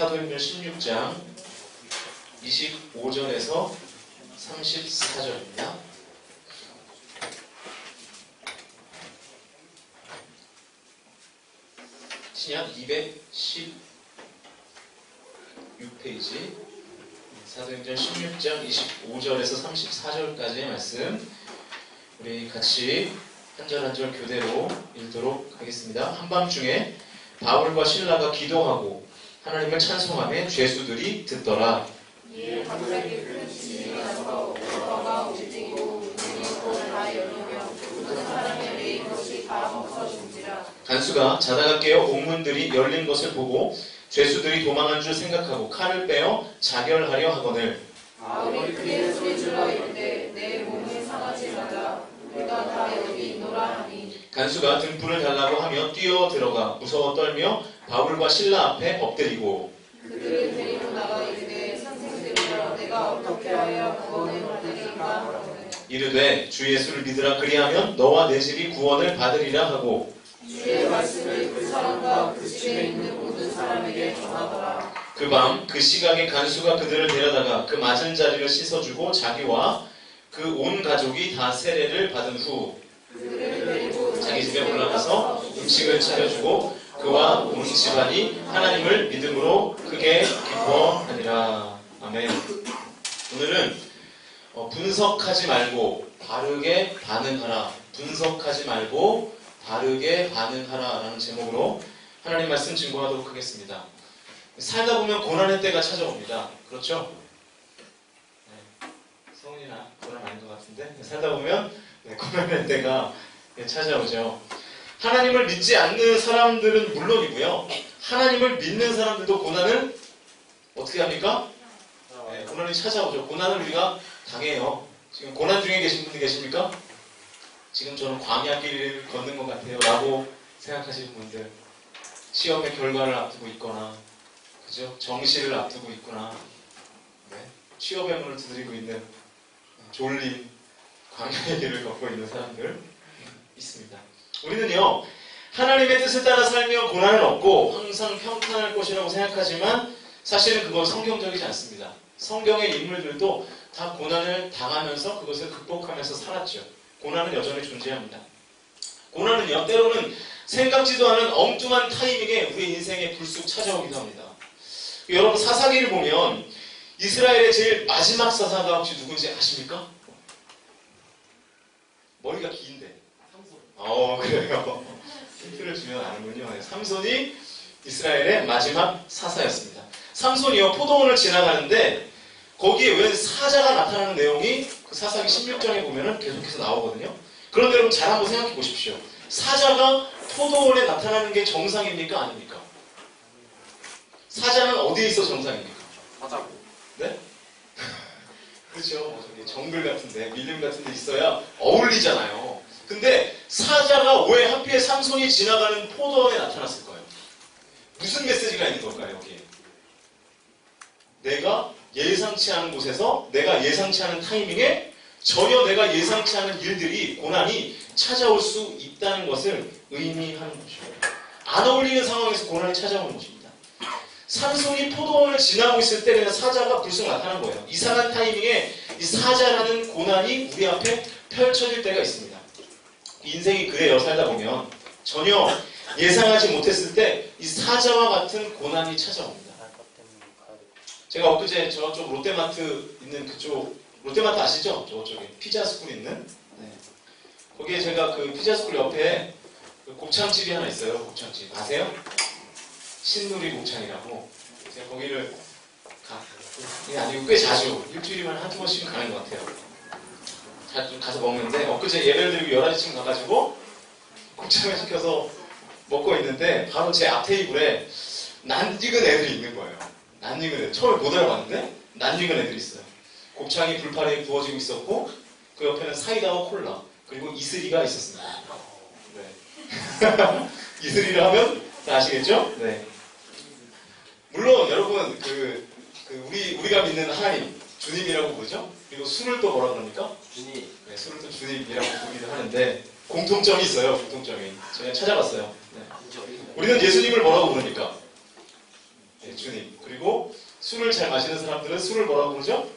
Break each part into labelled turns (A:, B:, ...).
A: 사도행전 16장 25절에서 34절입니다. 신약 216페이지 사도행전 16장 25절에서 34절까지의 말씀 우리 같이 한 절 한 절 교대로 읽도록 하겠습니다. 한밤중에 바울과 실라가 기도하고 하나님을 찬송하며 죄수들이 듣더라.
B: 이에 갑자기 큰 지진이 나서 오로라가 움직이고 문이 다 열리며 모든 사람의 메인 것이 다 멈춰진지라.
A: 간수가 자다가 깨어 옥문들이 열린 것을 보고 죄수들이 도망한 줄 생각하고 칼을 빼어 자결하려 하거늘
B: 바울이 크게 소리질러 이르되 내 몸이 상하지 말라. 우리가 다 여기 있노라 하니
A: 간수가 등불을 달라고 하며 뛰어 들어가 무서워 떨며 바울과 실라 앞에 엎드리고
B: 그들을 데리고 나가 이르되 선생들이여 내가 어떻게 하여 구원을 받으리까 하거늘
A: 이르되 주 예수를 믿으라 그리하면 너와 내 집이 구원을 받으리라 하고
B: 주의 말씀을 그 사람과 그 집에 있는 모든 사람에게 전하더라.
A: 그 밤 그 시각에 간수가 그들을 데려다가 그 맞은 자리를 씻어주고 자기와 그 온 가족이 다 세례를 받은 후
B: 그들을 데리고
A: 자기 집에 올라가서 음식을 차려주고 그와 온 집안이 하나님을 믿음으로 크게 기뻐하니라. 아멘. 오늘은 분석하지 말고 바르게 반응하라. 분석하지 말고 바르게 반응하라 라는 제목으로 하나님 말씀 증거하도록 하겠습니다. 살다 보면 고난의 때가 찾아옵니다. 그렇죠? 네. 성훈이나 고난 아닌 것 같은데 살다 보면 고난의 때가 찾아오죠. 하나님을 믿지 않는 사람들은 물론이고요. 하나님을 믿는 사람들도 고난을 어떻게 합니까? 네, 고난이 찾아오죠. 고난을 우리가 당해요. 지금 고난 중에 계신 분들 계십니까? 지금 저는 광야길을 걷는 것 같아요 라고 생각하시는 분들, 시험의 결과를 앞두고 있거나 그죠? 정시를 앞두고 있구나, 네? 취업의 문을 두드리고 있는 졸림, 광야의 길을 걷고 있는 사람들 있습니다. 우리는요, 하나님의 뜻을 따라 살며 고난을 얻고 항상 평탄할 것이라고 생각하지만 사실은 그건 성경적이지 않습니다. 성경의 인물들도 다 고난을 당하면서 그것을 극복하면서 살았죠. 고난은 여전히 존재합니다. 고난은요, 때로는 생각지도 않은 엉뚱한 타이밍에 우리 인생에 불쑥 찾아오기도 합니다. 여러분, 사사기를 보면 이스라엘의 제일 마지막 사사가 혹시 누군지 아십니까? 머리가 긴데. 그래요. 힌트를 주면 아는군요. 삼손이 이스라엘의 마지막 사사였습니다. 삼손이요, 포도원을 지나가는데 거기에 웬 사자가 나타나는 내용이 그 사사기 16장에 보면은 계속해서 나오거든요. 그런데 여러분 잘 한번 생각해 보십시오. 사자가 포도원에 나타나는 게 정상입니까? 아닙니까? 사자는 어디에 있어 정상입니까?
C: 사자고.
A: 네? 그렇죠. 저기 정글 같은데, 밀림 같은데 있어야 어울리잖아요. 근데 사자가 왜 하필 삼손이 지나가는 포도원에 나타났을까요? 무슨 메시지가 있는 걸까요, 여기에? 내가 예상치 않은 곳에서, 내가 예상치 않은 타이밍에 전혀 내가 예상치 않은 일들이, 고난이 찾아올 수 있다는 것을 의미하는 것이죠. 안 어울리는 상황에서 고난이 찾아오는 것입니다. 삼손이 포도원을 지나고 있을 때 그냥 사자가 불쑥 나타난 거예요. 이상한 타이밍에 이 사자라는 고난이 우리 앞에 펼쳐질 때가 있습니다. 인생이 그래요. 살다 보면 전혀 예상하지 못했을 때 이 사자와 같은 고난이 찾아옵니다. 제가 엊그제 저쪽 롯데마트 있는 그쪽, 롯데마트 아시죠? 저쪽에 피자스쿨 있는, 네. 거기에 제가 그 피자스쿨 옆에 그 곱창집이 하나 있어요. 곱창집 아세요? 신누리 곱창이라고. 제가 거기를 아니고 꽤 자주, 일주일이면 한두 번씩은 가는 것 같아요. 자주 가서 먹는데 엊그제 예배를 드리고 11시쯤 가가지고 곱창을 시켜서 먹고 있는데 바로 제 앞 테이블에 낯익은 애들이 있는 거예요. 낯익은 애들. 처음에 못 알아봤는데 낯익은 애들이 있어요. 곱창이 불판에 구워지고 있었고 그 옆에는 사이다와 콜라 그리고 이슬이가 있었습니다. 네. 이슬이를 하면 다 아시겠죠? 네. 물론 여러분 우리가 믿는 하나님 주님이라고 부르죠. 그리고 술을 또 뭐라 그럽니까?
C: 주님.
A: 네, 술을 또 주님이라고 부르기도 하는데 공통점이 있어요. 공통점이. 제가 찾아봤어요. 네. 우리는 예수님을 뭐라고 부릅니까? 네, 주님. 그리고 술을 잘 마시는 사람들은 술을 뭐라고 부르죠?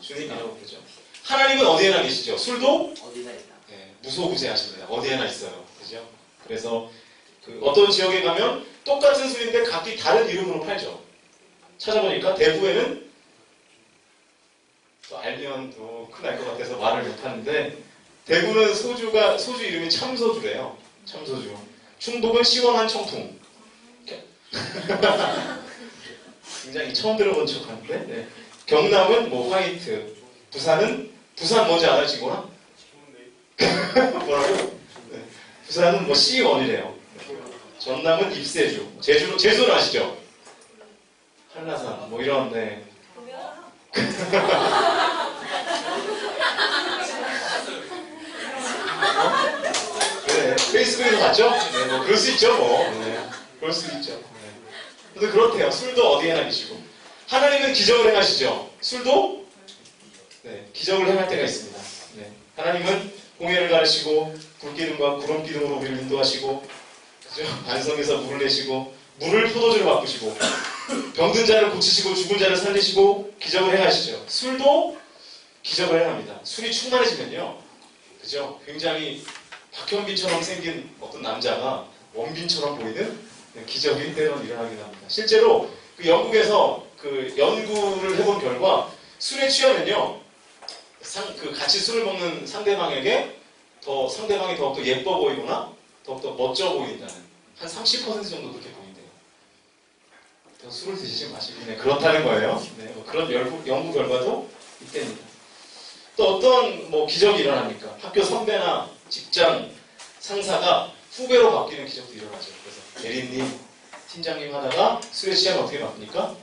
A: 주님이라고 부르죠. 하나님은 어디에나 계시죠? 술도
C: 어디나 있다.
A: 네, 무소부재하십니다. 어디에나 있어요. 그죠? 그래서 그 어떤 지역에 가면 똑같은 술인데 각기 다른 이름으로 팔죠. 찾아보니까 대구에는 또 알면 또 큰일 날 것 같아서 말을 못하는데 대구는 소주 이름이 참소주래요. 참소주. 충북은 시원한 청풍. 굉장히 처음 들어본 척하는데 네. 경남은 뭐 화이트. 부산 뭔지 알아요, 친구나? 뭐라고? 네. 부산은 뭐 C1이래요. 전남은 입세주. 제주는 아시죠? 한라산 뭐 이런 네. 네, 페이스북에서 봤죠? 네, 뭐 그럴 수 있죠, 뭐. 네, 그럴 수 있죠. 네. 근데 그렇대요. 술도 어디에나 계시고. 하나님은 기적을 행하시죠. 술도 네, 기적을 행할 때가 있습니다. 네. 하나님은 홍해를 가르시고 불기둥과 구름기둥으로 우리를 인도하시고, 그죠? 반성에서 물을 내시고 물을 포도주로 바꾸시고 병든 자를 고치시고 죽은 자를 살리시고 기적을 행하시죠. 술도 기적을 행합니다. 술이 충만해지면요, 그죠? 굉장히 박현빈처럼 생긴 어떤 남자가 원빈처럼 보이는 기적이 때론 일어나긴 합니다. 실제로 그 영국에서 그 연구를 해본 결과 술에 취하면요, 같이 술을 먹는 상대방이 더욱더 예뻐 보이거나 더욱더 멋져 보인다는 한 30% 정도 그렇게 보인대요. 더 술을 드시지 마시고 네, 그렇다는 거예요. 네, 뭐 그런 연구 결과도 있답니다. 또 어떤 뭐 기적이 일어납니까? 학교 선배나 직장 상사가 후배로 바뀌는 기적도 일어나죠. 그래서 대리님, 팀장님 하다가 술에 취하면 어떻게 바뀝니까?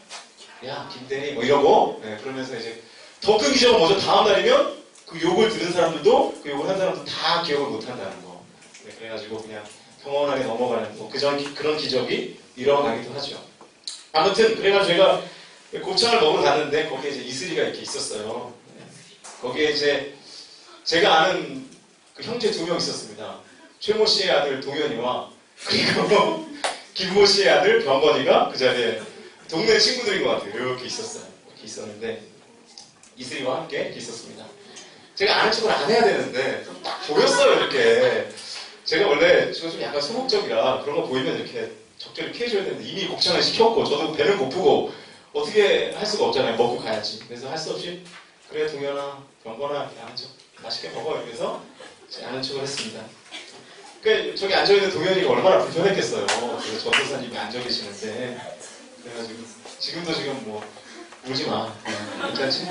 A: 야, 김대리 뭐 이러고 네, 그러면서 이제 더 큰 기적은 뭐죠? 다음 날이면 그 욕을 들은 사람들도 그 욕을 한 사람도 다 기억을 못 한다는 거. 네, 그래가지고 그냥 평온하게 넘어가는 뭐 그런 기적이 일어나기도 하죠. 아무튼 그래가지고 제가 곱창을 먹으러 갔는데 거기에 이제 이슬이가 이렇게 있었어요. 네. 거기에 이제 제가 아는 그 형제 2명 있었습니다. 최모 씨의 아들 동현이와 그리고 김모 씨의 아들 병건이가 그 자리에 동네 친구들인 것 같아요. 이렇게 있었어요. 이렇게 있었는데 이슬이와 함께 이렇게 있었습니다. 제가 아는 척을 안 해야 되는데 딱 보였어요. 이렇게 제가 원래 좀 약간 소극적이라 그런 거 보이면 이렇게 적절히 피해줘야 되는데 이미 곱창을 시켰고 저도 배는 고프고 어떻게 할 수가 없잖아요. 먹고 가야지. 그래서 할 수 없이 그래 동현아 병건아 이렇게 아는 척 맛있게 먹어 이러면서 아는 척을 했습니다. 그 저기 앉아있는 동현이가 얼마나 불편했겠어요. 그래서 전도사님이 앉아 계시는데 그래가지고 지금도 지금 뭐 울지 마. 괜찮지?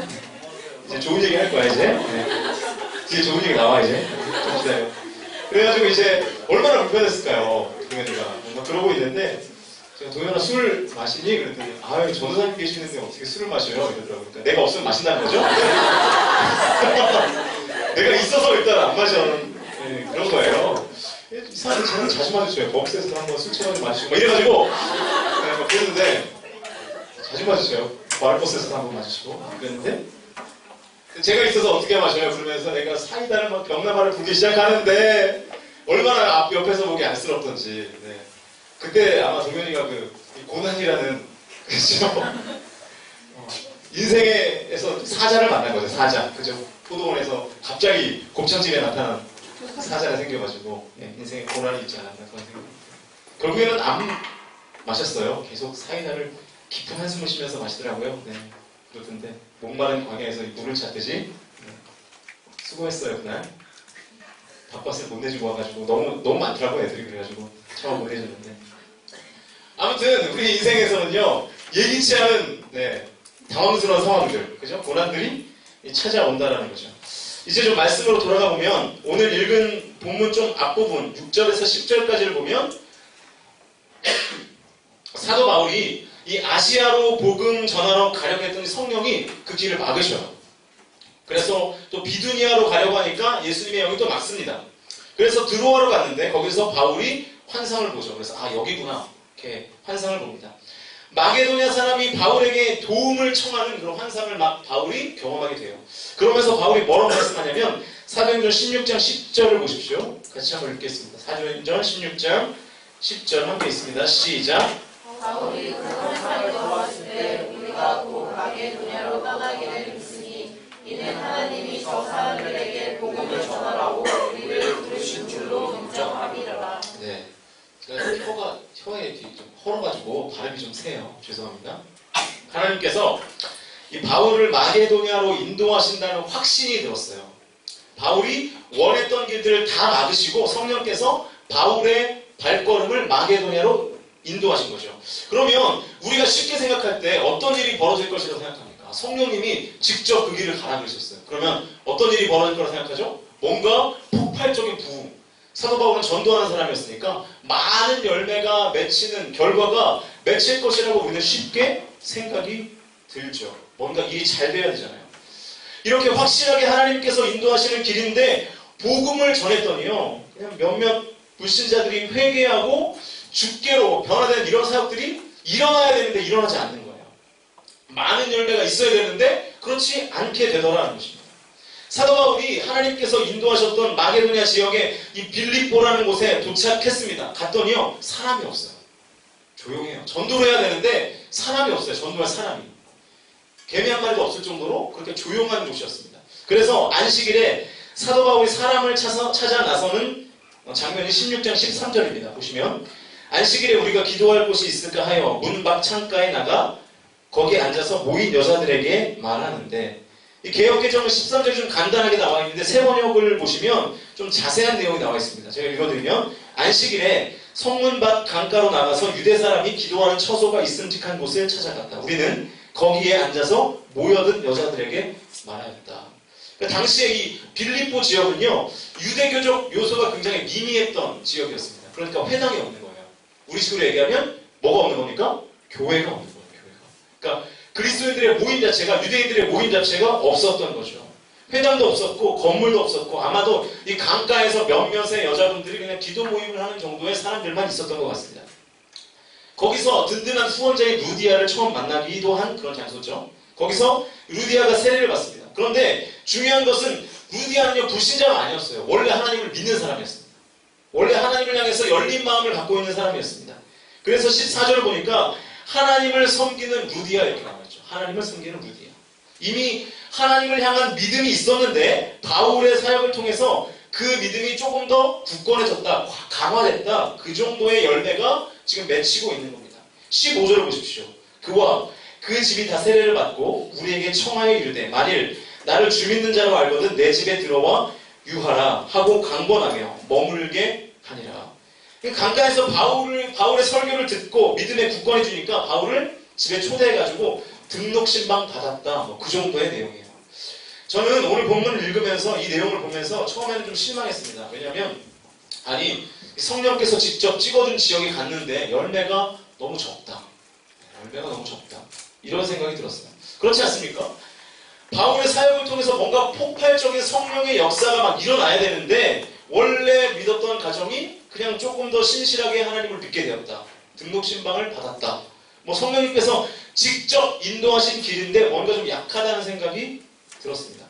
A: 이제 좋은 얘기 할 거야 이제. 네. 뒤에 좋은 얘기 나와 이제. 좀 기다려. 그래가지고 이제 얼마나 불편했을까요? 동현이가 뭔가 그러고 있는데 제가 동현아 술 마시니? 그랬더니 아유 전도사님 계시는데 어떻게 술을 마셔요? 이러더라고요. 그러니까 내가 없으면 마신다는 거죠? 내가 있어서 일단 안 마셔. 네, 그런 거예요. 이상하게 저는 자주 마주쳐요. 버스에서 한번 술 취하고 마시고 막 이래가지고 네, 막 그랬는데 자주 마주쳐요. 마을버스에서도 한번 마주치고 그랬는데 제가 있어서 어떻게 마셔요? 그러면서 내가 사이다를 막 병나발을 불기 시작하는데 얼마나 앞 옆에서 보기 안쓰럽던지. 네. 그때 아마 동현이가 그 고난이라는 그죠? 인생에서 사자를 만난 거죠. 사자, 그죠? 포도원에서 갑자기 곱창집에 나타난 사자가 생겨가지고 네, 인생에 고난이 있지 않았나 그런 생각. 결국에는 안 마셨어요. 계속 사이다를 깊은 한숨을 쉬면서 마시더라고요. 네, 그러던데 목마른 광야에서 물을 찾듯이 네, 수고했어요 그날. 밥값을 못 내주고 와가지고 너무 많더라고요 애들이. 그래가지고 차마 못 내줬는데 아무튼 우리 인생에서는요 예기치 않은 네, 당황스러운 상황들, 그죠? 고난들이 찾아온다라는 거죠. 이제 좀 말씀으로 돌아가 보면 오늘 읽은 본문 좀 앞부분 6절에서 10절까지를 보면 사도 바울이 이 아시아로 복음 전하러 가려고 했던 성령이 그 길을 막으셔요. 그래서 또 비두니아로 가려고 하니까 예수님의 영이 또 막습니다. 그래서 드로아로 갔는데 거기서 바울이 환상을 보죠. 그래서 아 여기구나 이렇게 환상을 봅니다. 마게도냐 사람이 바울에게 도움을 청하는 그런 환상을 막 바울이 경험하게 돼요. 그러면서 바울이 뭐라고 말씀하냐면 사도행전 16장 10절을 보십시오. 같이 한번 읽겠습니다. 사도행전 16장 10절 함께 있습니다. 시작.
B: 바울이 그것을 도왔을 때 우리가 곧 마게도냐로 떠나기를 믿으니 이는 하나님이 저 사람들에게 복음을 전하라고 우리를 부르신 줄로 인정함이라.
A: 네. 제가 혀에 좀 헐어가지고 발음이 좀 세요. 죄송합니다. 하나님께서 이 바울을 마게도냐로 인도하신다는 확신이 들었어요. 바울이 원했던 길들을 다 막으시고 성령께서 바울의 발걸음을 마게도냐로 인도하신 거죠. 그러면 우리가 쉽게 생각할 때 어떤 일이 벌어질 것이라고 생각합니까? 성령님이 직접 그 길을 가라 그러셨어요. 그러면 어떤 일이 벌어질 거라고 생각하죠? 뭔가 폭발적인 부흥. 사도 바울은 전도하는 사람이었으니까 많은 열매가 맺히는 결과가 맺힐 것이라고 우리는 쉽게 생각이 들죠. 뭔가 일이 잘 돼야 되잖아요. 이렇게 확실하게 하나님께서 인도하시는 길인데 복음을 전했더니요. 그냥 몇몇 불신자들이 회개하고 주께로 변화되는 이런 사역들이 일어나야 되는데 일어나지 않는 거예요. 많은 열매가 있어야 되는데 그렇지 않게 되더라는 것입니다. 사도 바울이 하나님께서 인도하셨던 마게도냐 지역의 이 빌립보라는 곳에 도착했습니다. 갔더니요. 사람이 없어요. 조용해요. 전도를 해야 되는데 사람이 없어요. 전도할 사람이. 개미 한 마리도 없을 정도로 그렇게 조용한 곳이었습니다. 그래서 안식일에 사도 바울이 사람을 찾아 나서는 장면이 16장 13절입니다. 보시면 안식일에 우리가 기도할 곳이 있을까 하여 문 밖 창가에 나가 거기에 앉아서 모인 여자들에게 말하는데 이 개역개정은 13절이 좀 간단하게 나와 있는데 새 번역을 보시면 좀 자세한 내용이 나와 있습니다. 제가 읽어드리면 안식일에 성문 밖 강가로 나가서 유대 사람이 기도하는 처소가 있음직한 곳을 찾아갔다. 우리는 거기에 앉아서 모여든 여자들에게 말하였다. 그러니까 당시에 이 빌립보 지역은요. 유대교적 요소가 굉장히 미미했던 지역이었습니다. 그러니까 회당이 없는 거예요. 우리 식으로 얘기하면 뭐가 없는 겁니까? 교회가 없는 거예요. 교회가. 그러니까 그리스도인들의 모임 자체가 유대인들의 모임 자체가 없었던 거죠. 회당도 없었고 건물도 없었고 아마도 이 강가에서 몇몇의 여자분들이 그냥 기도 모임을 하는 정도의 사람들만 있었던 것 같습니다. 거기서 든든한 후원자인 루디아를 처음 만나기도 한 그런 장소죠. 거기서 루디아가 세례를 받습니다. 그런데 중요한 것은 루디아는요 불신자가 아니었어요. 원래 하나님을 믿는 사람이었습니다. 원래 하나님을 향해서 열린 마음을 갖고 있는 사람이었습니다. 그래서 14절을 보니까 하나님을 섬기는 루디아 이렇게 나와있죠. 하나님을 섬기는 루디아. 이미 하나님을 향한 믿음이 있었는데 바울의 사역을 통해서 그 믿음이 조금 더 굳건해졌다, 강화됐다. 그 정도의 열매가 지금 맺히고 있는 겁니다. 15절을 보십시오. 그와 그 집이 다 세례를 받고 우리에게 청하여 이르되 만일 나를 주 믿는 자로 알거든 내 집에 들어와 유하라 하고 강권하며 머물게 하니라. 강가에서 바울의 설교를 듣고 믿음에 굳건해지니까 바울을 집에 초대해가지고 등록신방 받았다. 그 정도의 내용이에요. 저는 오늘 본문을 읽으면서 이 내용을 보면서 처음에는 좀 실망했습니다. 왜냐하면 아니 성령께서 직접 찍어준 지역에 갔는데 열매가 너무 적다. 열매가 너무 적다. 이런 생각이 들었어요. 그렇지 않습니까? 바울의 사역을 통해서 뭔가 폭발적인 성령의 역사가 막 일어나야 되는데 원래 믿었던 가정이 그냥 조금 더 신실하게 하나님을 믿게 되었다. 등록신방을 받았다. 성령님께서 직접 인도하신 길인데 뭔가 좀 약하다는 생각이 들었습니다.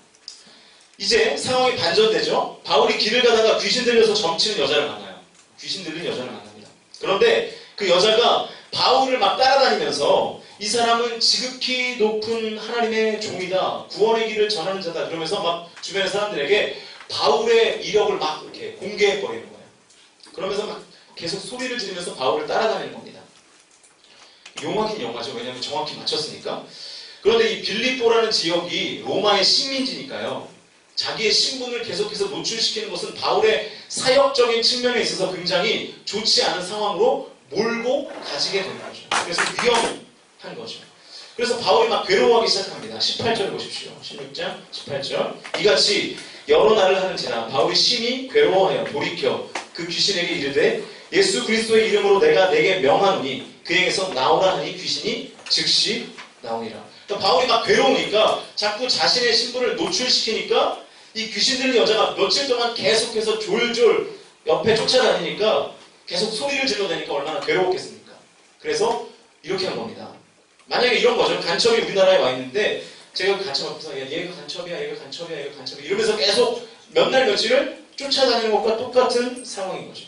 A: 이제 상황이 반전되죠. 바울이 길을 가다가 귀신 들려서 점치는 여자를 만나요. 귀신 들린 여자를 만납니다. 그런데 그 여자가 바울을 막 따라다니면서 이 사람은 지극히 높은 하나님의 종이다. 구원의 길을 전하는 자다. 그러면서 막 주변의 사람들에게 바울의 이력을 막 이렇게 공개해버리는 거예요. 그러면서 막 계속 소리를 지르면서 바울을 따라다니는 겁니다. 용하긴 용하죠. 왜냐하면 정확히 맞췄으니까. 그런데 이 빌립보라는 지역이 로마의 식민지니까요. 자기의 신분을 계속해서 노출시키는 것은 바울의 사역적인 측면에 있어서 굉장히 좋지 않은 상황으로 몰고 가지게 되는 거죠. 그래서 위험한 거죠. 그래서 바울이 막 괴로워하기 시작합니다. 18절 보십시오. 16장 18절. 이같이 여러 날을 하는지라 바울이 심히 괴로워하여 돌이켜 그 귀신에게 이르되 예수 그리스도의 이름으로 내가 내게 명하노니 그에게서 나오라 하니 귀신이 즉시 나오니라. 그러니까 바울이 막 괴로우니까 자꾸 자신의 신분을 노출시키니까 이 귀신 들린 여자가 며칠 동안 계속해서 졸졸 옆에 쫓아다니니까 계속 소리를 질러대니까 얼마나 괴로웠겠습니까? 그래서 이렇게 한 겁니다. 만약에 이런 거죠. 간첩이 우리나라에 와 있는데 제가 간첩 앞에서 얘가 간첩이야, 얘가 간첩이야, 얘가 간첩이야 이러면서 계속 몇 날 며칠을 쫓아다니는 것과 똑같은 상황인 거죠.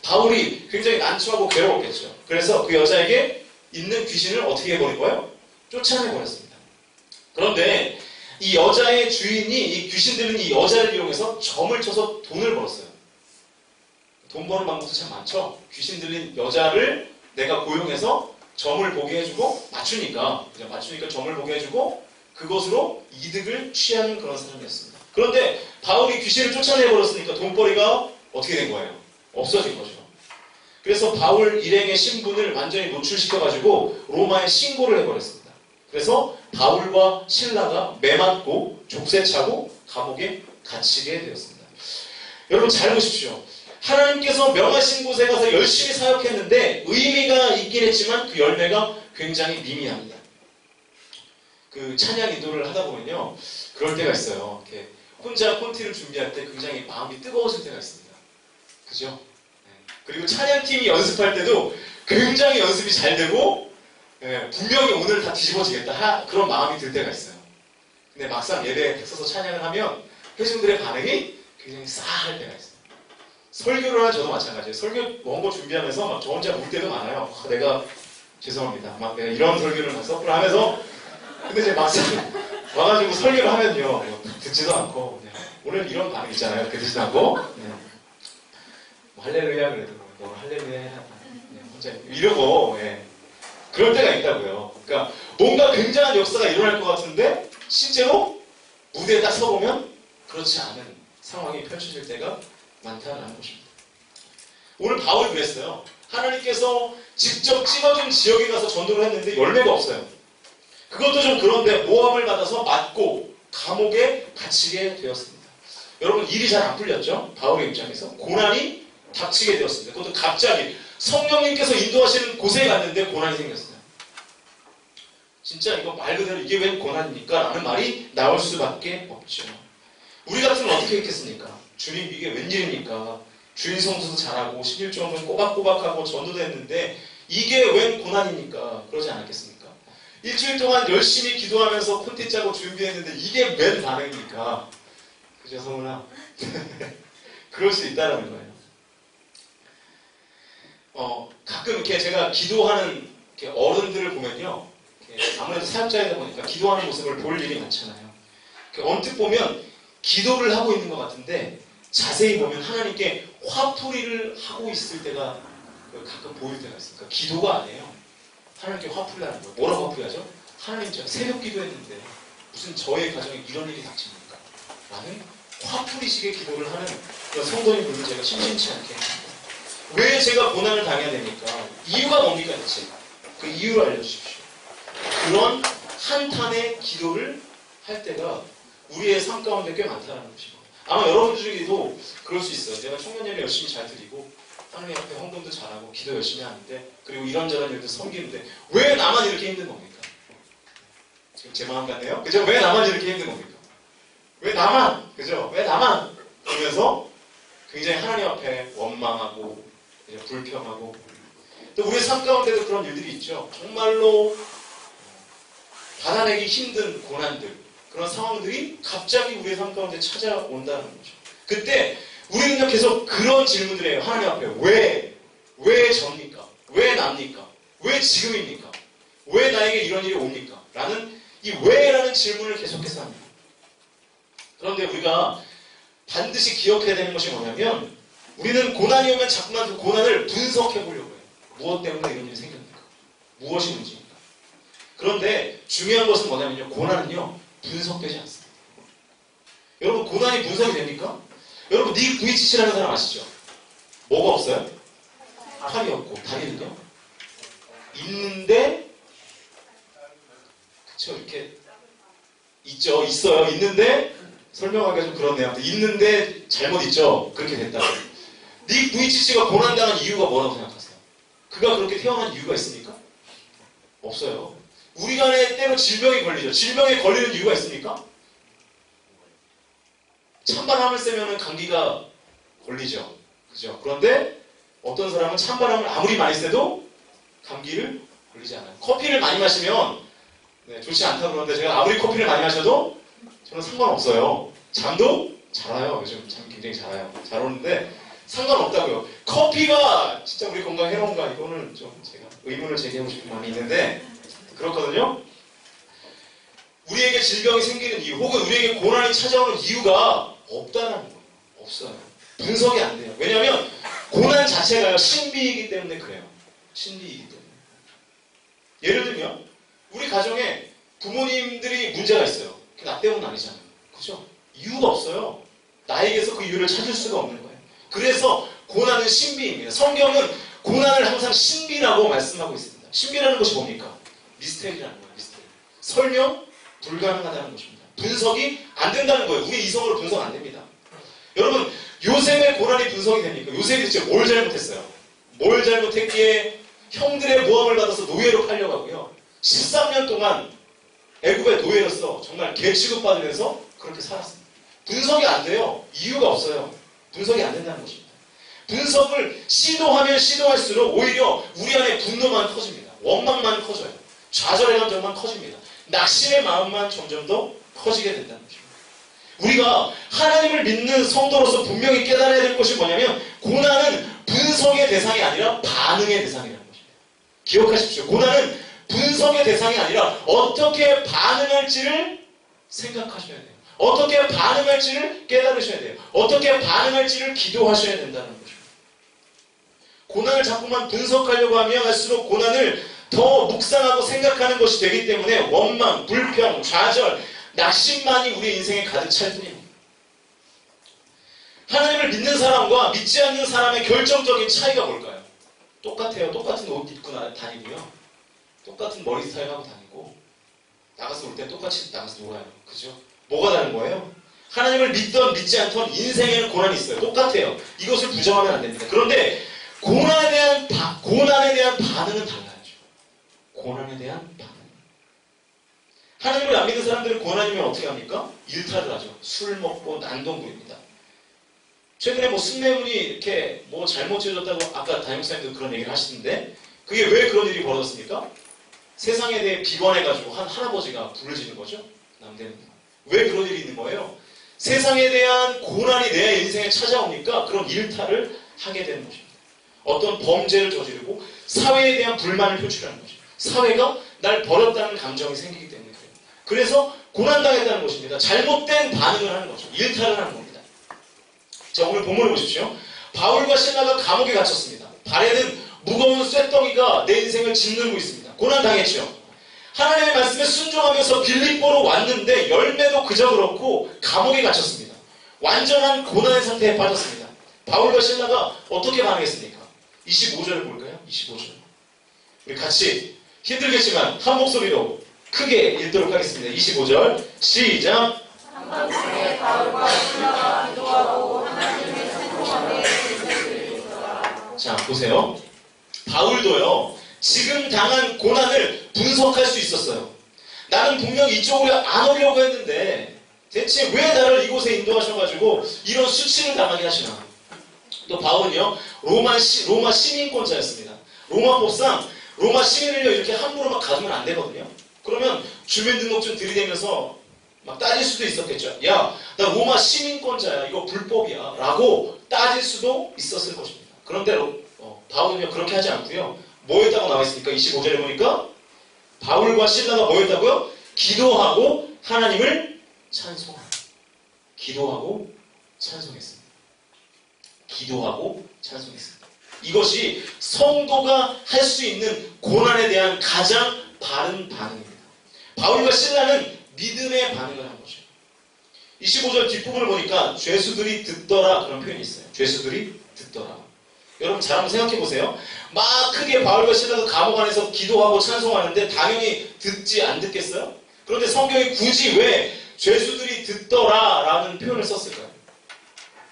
A: 바울이 굉장히 난처하고 괴로웠겠죠. 그래서 그 여자에게 있는 귀신을 어떻게 해버린 거예요? 쫓아내버렸습니다. 그런데 이 여자의 주인이 이 귀신 들린 이 여자를 이용해서 점을 쳐서 돈을 벌었어요. 돈 버는 방법도 참 많죠. 귀신 들린 여자를 내가 고용해서 점을 보게 해주고 맞추니까 점을 보게 해주고 그것으로 이득을 취하는 그런 사람이었습니다. 그런데 바울이 귀신을 쫓아내버렸으니까 돈벌이가 어떻게 된 거예요? 없어진 거죠. 그래서 바울 일행의 신분을 완전히 노출시켜가지고 로마에 신고를 해버렸습니다. 그래서 바울과 실라가 매맞고 족쇄차고 감옥에 갇히게 되었습니다. 여러분 잘 보십시오. 하나님께서 명하신 곳에 가서 열심히 사역했는데 의미가 있긴 했지만 그 열매가 굉장히 미미합니다. 그 찬양 인도를 하다 보면요, 그럴 때가 있어요. 이렇게 혼자 콘티를 준비할 때 굉장히 마음이 뜨거워질 때가 있습니다. 그죠? 그리고 찬양팀이 연습할 때도 굉장히 연습이 잘 되고 분명히 오늘 다 뒤집어지겠다 그런 마음이 들 때가 있어요. 근데 막상 예배에 서서 찬양을 하면 회중들의 반응이 굉장히 싸할 때가 있어요. 설교를 하는 저도 마찬가지예요. 설교 원고 준비하면서 막 저 혼자 울 때도 많아요. 내가 죄송합니다. 막 내가 이런 설교를 막 썼구나 하면서 근데 이제 막상 와가지고 설교를 하면요, 뭐 듣지도 않고 오늘 이런 반응 있잖아요. 이렇게 듣지도 않고 뭐 할렐루야 그래도 뭐 할렐루야 혼자 이러고 그럴 때가 있다고요. 그러니까 뭔가 굉장한 역사가 일어날 것 같은데 실제로 무대에 딱 서보면 그렇지 않은 상황이 펼쳐질 때가 많다는 것입니다. 오늘 바울이 그랬어요. 하나님께서 직접 찍어준 지역에 가서 전도를 했는데 열매가 없어요. 그것도 좀 그런데 모함을 받아서 맞고 감옥에 갇히게 되었습니다. 여러분 일이 잘 안 풀렸죠? 바울의 입장에서 고난이 닥치게 되었습니다. 그것도 갑자기 성령님께서 인도하시는 곳에 갔는데 고난이 생겼어요. 진짜 이거 말 그대로 이게 웬 고난입니까? 라는 말이 나올 수밖에 없죠. 우리 같으면 어떻게 했겠습니까? 주님 이게 웬일입니까? 주일 성수도 잘하고 11조는 꼬박꼬박하고 전도도 했는데 이게 웬 고난입니까? 그러지 않았겠습니까? 일주일 동안 열심히 기도하면서 콘텐츠 짜고 준비했는데 이게 웬 반응입니까? 그죠 성훈아? 그럴 수 있다는 거예요. 가끔 이렇게 제가 기도하는 이렇게 어른들을 보면요, 아무래도 사역자이다 보니까 기도하는 모습을 볼 일이 많잖아요. 언뜻 보면 기도를 하고 있는 것 같은데 자세히 보면 하나님께 화풀이를 하고 있을 때가 가끔 보일 때가 있어요. 그러니까 기도가 아니에요. 하나님께 화풀이를 하는 거예요. 뭐라고 화풀이하죠? 하나님 제가 새벽 기도했는데 무슨 저의 가정에 이런 일이 닥칩니까? 라는 화풀이식의 기도를 하는 그런 성도님들을 제가 심심치 않게 합니다. 왜 제가 고난을 당해야 됩니까? 이유가 뭡니까 대체? 그 이유를 알려주십시오. 그런 한탄의 기도를 할 때가 우리의 삶 가운데 꽤 많다는 것입니다. 아마 여러분들 중에도 그럴 수 있어요. 내가 청년 예배 열심히 잘 드리고 하나님 앞에 헌금도 잘하고 기도 열심히 하는데 그리고 이런저런 일도 섬기는데 왜 나만 이렇게 힘든 겁니까? 제 마음 같네요. 그죠? 왜 나만 이렇게 힘든 겁니까? 왜 나만? 그죠? 왜 나만? 그러면서 굉장히 하나님 앞에 원망하고 불평하고 또 우리의 삶 가운데도 그런 일들이 있죠. 정말로 받아내기 힘든 고난들, 그런 상황들이 갑자기 우리의 삶 가운데 찾아온다는 거죠. 그때 우리는 계속 그런 질문을 해요. 하나님 앞에 왜 접니까? 왜 납니까? 왜 지금입니까? 왜 나에게 이런 일이 옵니까? 라는 이 왜라는 질문을 계속해서 합니다. 그런데 우리가 반드시 기억해야 되는 것이 뭐냐면 우리는 고난이 오면 자꾸만 그 고난을 분석해 보려고 해요. 무엇 때문에 이런 일이 생겼는가? 무엇이 문제입니까? 그런데 중요한 것은 뭐냐면요. 고난은요. 분석되지 않습니다. 여러분 고난이 분석이 됩니까? 여러분 닉 부이치치라는 사람 아시죠? 뭐가 없어요? 팔이 없고 다리는요? 있는데 그쵸 이렇게 있죠. 있어요. 있는데 설명하기가 좀 그렇네요. 있는데 잘못 있죠. 그렇게 됐다고. 닉 부이치치가 고난당한 이유가 뭐라고 생각하세요? 그가 그렇게 태어난 이유가 있습니까? 없어요. 우리 간에 때로 질병이 걸리죠. 질병에 걸리는 이유가 있습니까? 찬바람을 쐬면 감기가 걸리죠. 그죠? 그런데 어떤 사람은 찬바람을 아무리 많이 쐬도 감기를 걸리지 않아요. 커피를 많이 마시면 좋지 않다고 그러는데 제가 아무리 커피를 많이 마셔도 저는 상관없어요. 잠도 잘 와요. 요즘 잠 굉장히 잘 와요. 잘 오는데 상관없다고요. 커피가 진짜 우리 건강에 해로운가? 이거는 좀 제가 의문을 제기하고 싶은 마음이 있는데 그렇거든요. 우리에게 질병이 생기는 이유 혹은 우리에게 고난이 찾아오는 이유가 없다는 거예요. 없어요. 분석이 안 돼요. 왜냐하면 고난 자체가 신비이기 때문에 그래요. 신비이기 때문에. 예를 들면 우리 가정에 부모님들이 문제가 있어요. 나 때문은 아니잖아요. 그죠? 이유가 없어요. 나에게서 그 이유를 찾을 수가 없는 거예요. 그래서 고난은 신비입니다. 성경은 고난을 항상 신비라고 말씀하고 있습니다. 신비라는 것이 뭡니까? 미스테리라는 거예요. 미스테리. 설명 불가능하다는 것입니다. 분석이 안 된다는 거예요. 우리 이성으로 분석 안 됩니다. 여러분, 요셉의 고난이 분석이 됩니까? 요셉이 대체 뭘 잘못했어요? 뭘 잘못했기에 형들의 모함을 받아서 노예로 팔려가고요. 13년 동안 애굽의 노예로서 정말 개 취급받으면서 그렇게 살았습니다. 분석이 안 돼요. 이유가 없어요. 분석이 안 된다는 것입니다. 분석을 시도하면 시도할수록 오히려 우리 안에 분노만 커집니다. 원망만 커져요. 좌절의 감정만 커집니다. 낙심의 마음만 점점 더 커지게 된다는 것입니다. 우리가 하나님을 믿는 성도로서 분명히 깨달아야 될 것이 뭐냐면 고난은 분석의 대상이 아니라 반응의 대상이라는 것입니다. 기억하십시오. 고난은 분석의 대상이 아니라 어떻게 반응할지를 생각하셔야 돼요. 어떻게 반응할지를 깨달으셔야 돼요. 어떻게 반응할지를 기도하셔야 된다는 것입니다. 고난을 자꾸만 분석하려고 하면 할수록 고난을 더 묵상하고 생각하는 것이 되기 때문에 원망, 불평, 좌절, 낙심만이 우리 인생에 가득 찰 뿐입니다. 하나님을 믿는 사람과 믿지 않는 사람의 결정적인 차이가 뭘까요? 똑같아요. 똑같은 옷 입고 다니고요. 똑같은 머리 스타일 하고 다니고 나가서 놀 때 똑같이 나가서 놀아요. 그죠? 뭐가 다른 거예요? 하나님을 믿던 믿지 않던 인생에는 고난이 있어요. 똑같아요. 이것을 부정하면 안 됩니다. 그런데 고난에 대한 반응은 달라야죠. 고난에 대한 반응. 하나님을 안 믿는 사람들은 고난이면 어떻게 합니까? 일탈을 하죠. 술 먹고 난동 부립니다. 최근에 뭐 순례문이 이렇게 뭐 잘못 지어졌다고 아까 담임목사님도 그런 얘기를 하시는데 그게 왜 그런 일이 벌어졌습니까? 세상에 대해 비관해가지고 한 할아버지가 불을 지는 거죠. 남대문. 왜 그런 일이 있는 거예요? 세상에 대한 고난이 내 인생에 찾아오니까 그런 일탈을 하게 되는 것입니다. 어떤 범죄를 저지르고 사회에 대한 불만을 표출하는 거죠. 사회가 날 버렸다는 감정이 생기기 때문에 그래요. 그래서 고난당했다는 것입니다. 잘못된 반응을 하는 거죠. 일탈을 하는 겁니다. 자, 오늘 본문을 보십시오. 바울과 실라가 감옥에 갇혔습니다. 발에는 무거운 쇳덩이가 내 인생을 짓누르고 있습니다. 고난당했죠. 하나님의 말씀에 순종하면서 빌립보로 왔는데 열매도 그저 그렇고 감옥에 갇혔습니다. 완전한 고난의 상태에 빠졌습니다. 바울과 실라가 어떻게 반응했습니까? 25절을 볼까요? 25절. 우리 같이 힘들겠지만 한 목소리로 크게 읽도록 하겠습니다. 25절 시작.
B: 한밤중에 바울과 실라가 기도하고 하나님의 찬송함에 예배를 드리더라.
A: 자, 보세요. 바울도요. 지금 당한 고난을 분석할 수 있었어요. 나는 분명 이쪽으로 안 오려고 했는데 대체 왜 나를 이곳에 인도하셔가지고 이런 수치를 당하게 하시나. 또 바울은요. 로마 시민권자였습니다. 로마법상 로마 시민을요 이렇게 함부로 막 가두면 안 되거든요. 그러면 주민등록증 들이대면서 막 따질 수도 있었겠죠. 야, 나 로마 시민권자야. 이거 불법이야. 라고 따질 수도 있었을 것입니다. 그런데 바울은요 그렇게 하지 않고요. 뭐였다고 나와 있습니까? 25절에 보니까 바울과 실라가 뭐였다고요? 기도하고 하나님을 찬송하라. 기도하고 찬송했습니다. 기도하고 찬송했습니다. 이것이 성도가 할 수 있는 고난에 대한 가장 바른 반응입니다. 바울과 실라는 믿음의 반응을 한 거죠. 25절 뒷부분을 보니까 죄수들이 듣더라 그런 표현이 있어요. 죄수들이 듣더라. 여러분 잘 한번 생각해 보세요. 막 크게 바울과 실라가 감옥 안에서 기도하고 찬송하는데 당연히 듣지 안 듣겠어요? 그런데 성경이 굳이 왜 죄수들이 듣더라 라는 표현을 썼을까요?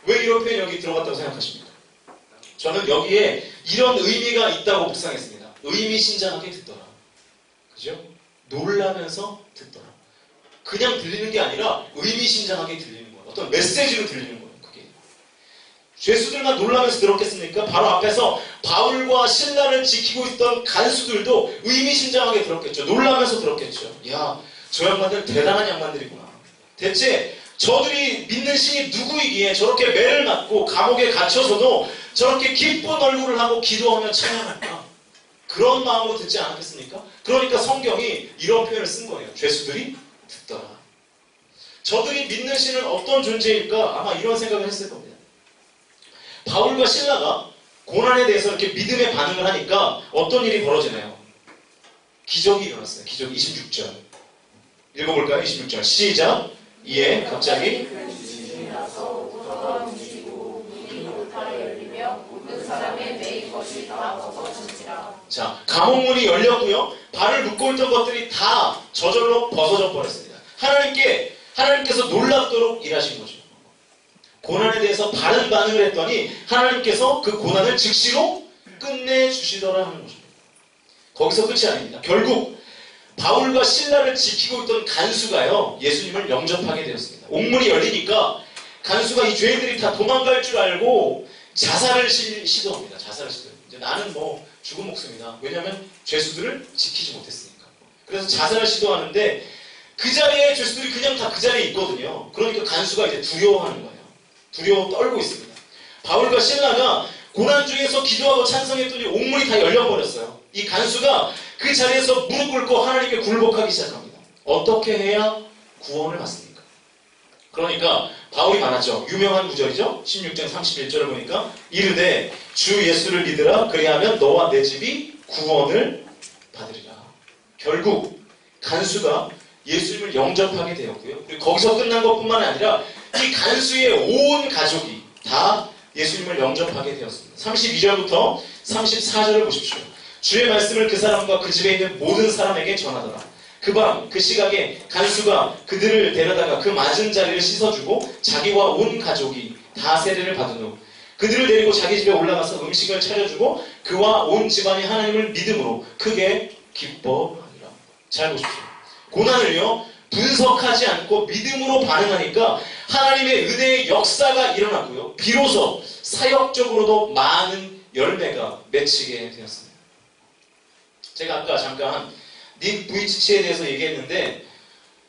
A: 왜 이런 표현이 여기 들어갔다고 생각하십니까? 저는 여기에 이런 의미가 있다고 묵상했습니다. 의미심장하게 듣더라. 그죠? 놀라면서 듣더라. 그냥 들리는 게 아니라 의미심장하게 들리는 거예요. 어떤 메시지로 들리는 거예요. 그게. 죄수들만 놀라면서 들었겠습니까? 바로 앞에서 바울과 실라를 지키고 있던 간수들도 의미심장하게 들었겠죠. 놀라면서 들었겠죠. 야, 저 양반들 대단한 양반들이구나. 대체 저들이 믿는 신이 누구이기에 저렇게 매를 맞고 감옥에 갇혀서도 저렇게 기쁜 얼굴을 하고 기도하며 찬양할까? 그런 마음으로 듣지 않았겠습니까? 그러니까 성경이 이런 표현을 쓴 거예요. 죄수들이 듣더라. 저들이 믿는 신은 어떤 존재일까? 아마 이런 생각을 했을 겁니다. 바울과 실라가 고난에 대해서 이렇게 믿음의 반응을 하니까 어떤 일이 벌어지나요? 기적이 일어났어요. 기적 26절. 읽어볼까요? 26절. 시작. 이에 갑자기 자, 감옥문이 열렸고요. 발을 묶고 있던 것들이 다 저절로 벗어져 버렸습니다. 하나님께서 놀랍도록 일하신 거죠. 고난에 대해서 바른 반응을 했더니 하나님께서 그 고난을 즉시로 끝내주시더라 하는 것입니다. 거기서 끝이 아닙니다. 결국 바울과 실라를 지키고 있던 간수가요, 예수님을 영접하게 되었습니다. 옥문이 열리니까 간수가 이 죄인들이 다 도망갈 줄 알고 자살을 시도합니다. 자살을 시도합니다. 이제 나는 뭐 죽은 목숨이다. 왜냐하면 죄수들을 지키지 못했으니까. 그래서 자살을 시도하는데 그 자리에 죄수들이 그냥 다 그 자리에 있거든요. 그러니까 간수가 이제 두려워하는 거예요. 두려워 떨고 있습니다. 바울과 실라가 고난 중에서 기도하고 찬성했더니 옥문이 다 열려버렸어요. 이 간수가 그 자리에서 무릎 꿇고 하나님께 굴복하기 시작합니다. 어떻게 해야 구원을 받습니까? 그러니까 바울이 말하죠. 유명한 구절이죠. 16장 31절을 보니까 이르되 주 예수를 믿으라. 그리하면 너와 내 집이 구원을 받으리라. 결국 간수가 예수님을 영접하게 되었고요. 그리고 거기서 끝난 것뿐만 아니라 이 간수의 온 가족이 다 예수님을 영접하게 되었습니다. 32절부터 34절을 보십시오. 주의 말씀을 그 사람과 그 집에 있는 모든 사람에게 전하더라. 그 밤 그 시각에 간수가 그들을 데려다가 그 맞은 자리를 씻어주고 자기와 온 가족이 다 세례를 받은 후 그들을 데리고 자기 집에 올라가서 음식을 차려주고 그와 온 집안이 하나님을 믿음으로 크게 기뻐하니라. 잘 보십시오. 고난을요 분석하지 않고 믿음으로 반응하니까 하나님의 은혜의 역사가 일어났고요. 비로소 사역적으로도 많은 열매가 맺히게 되었습니다. 제가 아까 잠깐 닉 부이치치에 대해서 얘기했는데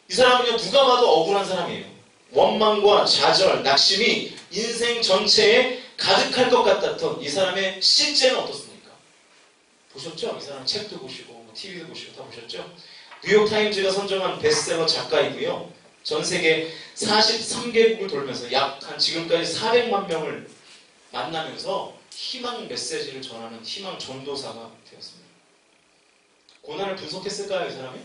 A: 이 사람은요 누가 봐도 억울한 사람이에요. 원망과 좌절, 낙심이 인생 전체에 가득할 것 같았던 이 사람의 실제는 어떻습니까? 보셨죠? 이 사람 책도 보시고 TV도 보시고 다 보셨죠? 뉴욕타임즈가 선정한 베스트셀러 작가이고요. 전 세계 43개국을 돌면서 약 한 지금까지 400만 명을 만나면서 희망 메시지를 전하는 희망 전도사가 되었습니다. 고난을 분석했을까요? 이 사람이?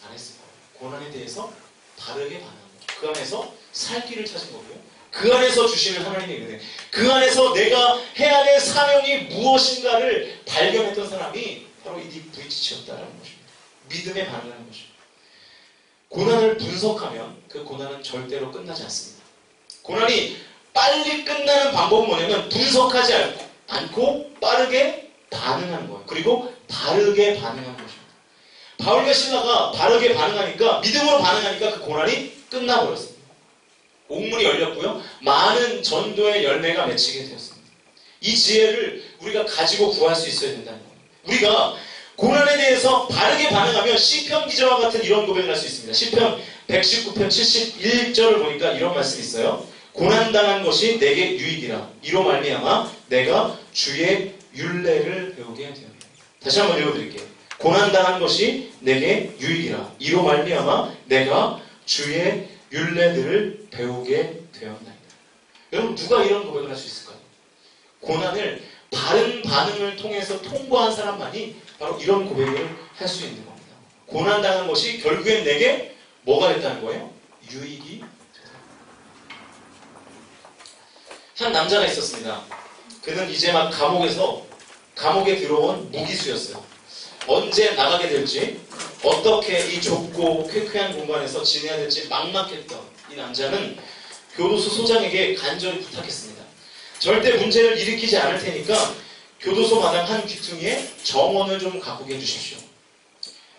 A: 안 했을 거예요. 고난에 대해서 바르게 반응한 거죠. 그 안에서 살 길을 찾은 거고요. 그 안에서 주시는 하나님의 은혜, 그 안에서 내가 해야 될 사명이 무엇인가를 발견했던 사람이 바로 이 닉 부이치치였다는 것입니다. 믿음에 반응하는 것입니다. 고난을 분석하면 그 고난은 절대로 끝나지 않습니다. 고난이 빨리 끝나는 방법은 뭐냐면 분석하지 않고 빠르게 반응하는 거예요. 그리고 바르게 반응하는 것입니다. 바울과 실라가 바르게 반응하니까 믿음으로 반응하니까 그 고난이 끝나버렸습니다. 옥문이 열렸고요. 많은 전도의 열매가 맺히게 되었습니다. 이 지혜를 우리가 가지고 구할 수 있어야 된다는 거예요. 우리가 고난에 대해서 바르게 반응하면 시편 기자와 같은 이런 고백을 할 수 있습니다. 시편 119편 71절을 보니까 이런 말씀이 있어요. 고난당한 것이 내게 유익이라. 이로 말미암아 내가 주의 율례를 배우게 되었다. 다시 한번 읽어드릴게요. 고난당한 것이 내게 유익이라. 이로 말미암아 내가 주의 율례들을 배우게 되었나이다. 여러분 누가 이런 고백을 할 수 있을까요? 고난을 바른 반응을 통해서 통과한 사람만이 바로 이런 고백을 할 수 있는 겁니다. 고난당한 것이 결국엔 내게 뭐가 됐다는 거예요? 유익이 됐다. 한 남자가 있었습니다. 그는 이제 막 감옥에 들어온 무기수였어요. 언제 나가게 될지, 어떻게 이 좁고 쾌쾌한 공간에서 지내야 될지 막막했던 이 남자는 교도소 소장에게 간절히 부탁했습니다. 절대 문제를 일으키지 않을 테니까 교도소 마당 한 귀퉁이에 정원을 좀 가꾸게 해주십시오.